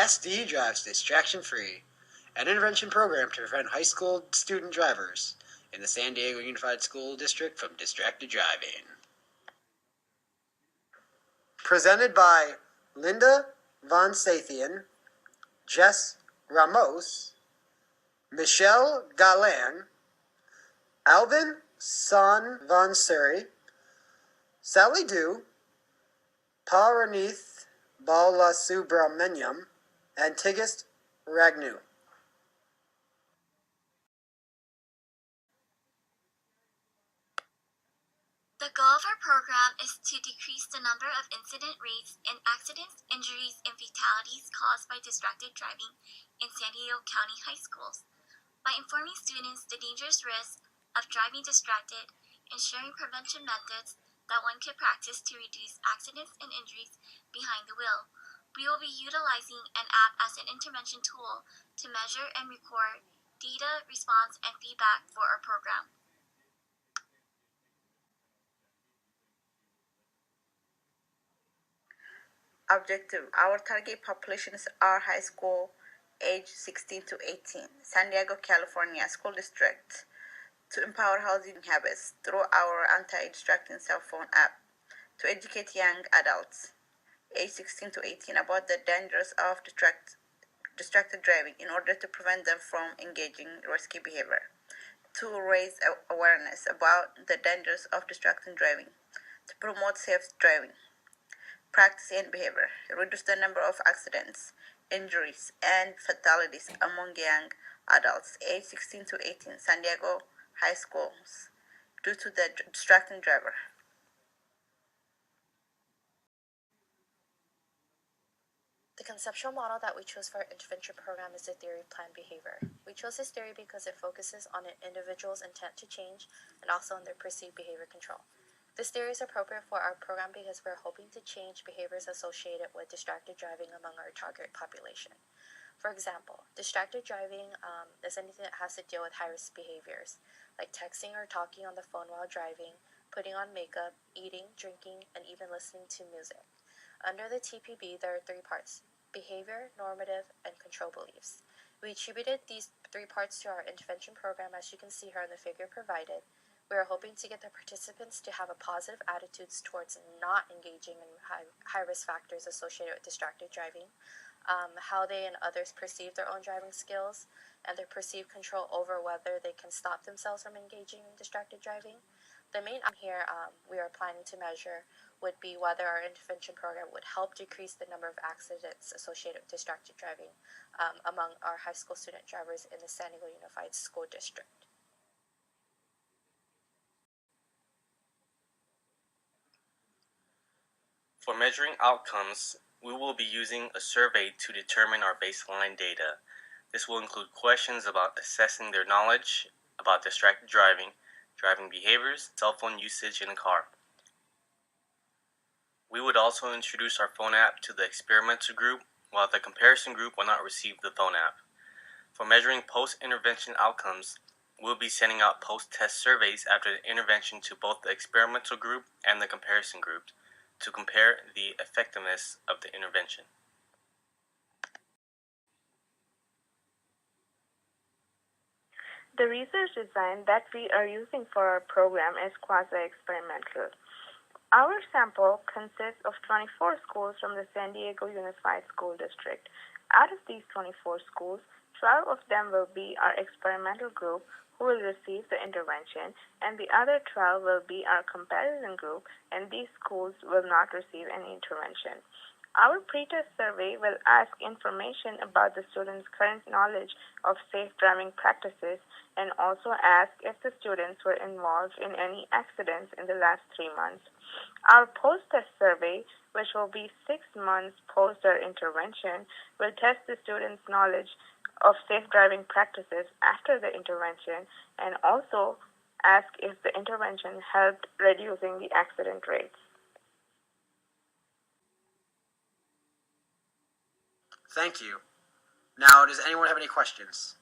SD drives distraction-free, an intervention program to prevent high school student drivers in the San Diego Unified School District from distracted driving. Presented by Linda Von Sathian, Jess Ramos, Michelle Galan, Alvin Son Von Suri, Sally Dew, Paranith Balasubramaniam, and Tigist Ragnu. The goal of our program is to decrease the number of incident rates in accidents, injuries, and fatalities caused by distracted driving in San Diego County high schools. By informing students the dangerous risks of driving distracted and sharing prevention methods that one could practice to reduce accidents and injuries behind the wheel, we will be utilizing an app as an intervention tool to measure and record data, response, and feedback for our program. Objective: our target populations are high school age 16 to 18, San Diego, California school district, to empower housing habits through our anti-distracting cell phone app, to educate young adults age 16 to 18 about the dangers of distracted driving in order to prevent them from engaging risky behavior, to raise awareness about the dangers of distracted driving, to promote safe driving practice and behavior, reduce the number of accidents, injuries, and fatalities among young adults aged 16 to 18 San Diego high schools due to the distracting driver. The conceptual model that we chose for our intervention program is the theory of planned behavior. We chose this theory because it focuses on an individual's intent to change and also on their perceived behavior control. This theory is appropriate for our program because we're hoping to change behaviors associated with distracted driving among our target population. For example, distracted driving is anything that has to deal with high-risk behaviors, like texting or talking on the phone while driving, putting on makeup, eating, drinking, and even listening to music. Under the TPB, there are 3 parts: behavior, normative, and control beliefs. We attributed these 3 parts to our intervention program, as you can see here in the figure provided. We are hoping to get the participants to have a positive attitudes towards not engaging in high-risk factors associated with distracted driving, how they and others perceive their own driving skills, and their perceived control over whether they can stop themselves from engaging in distracted driving. The main outcome here we are planning to measure would be whether our intervention program would help decrease the number of accidents associated with distracted driving among our high school student drivers in the San Diego Unified School District. For measuring outcomes, we will be using a survey to determine our baseline data. This will include questions about assessing their knowledge about distracted driving, driving behaviors, cell phone usage in a car. We would also introduce our phone app to the experimental group, while the comparison group will not receive the phone app. For measuring post-intervention outcomes, we'll be sending out post-test surveys after the intervention to both the experimental group and the comparison group to compare the effectiveness of the intervention. The research design that we are using for our program is quasi-experimental. Our sample consists of 24 schools from the San Diego Unified School District. Out of these 24 schools, 12 of them will be our experimental group who will receive the intervention, and the other 12 will be our comparison group, and these schools will not receive any intervention. Our pre-test survey will ask information about the students' current knowledge of safe driving practices and also ask if the students were involved in any accidents in the last 3 months. Our post-test survey, which will be 6 months post their intervention, will test the students' knowledge of safe driving practices after the intervention and also ask if the intervention helped reducing the accident rates. Thank you. Now, does anyone have any questions?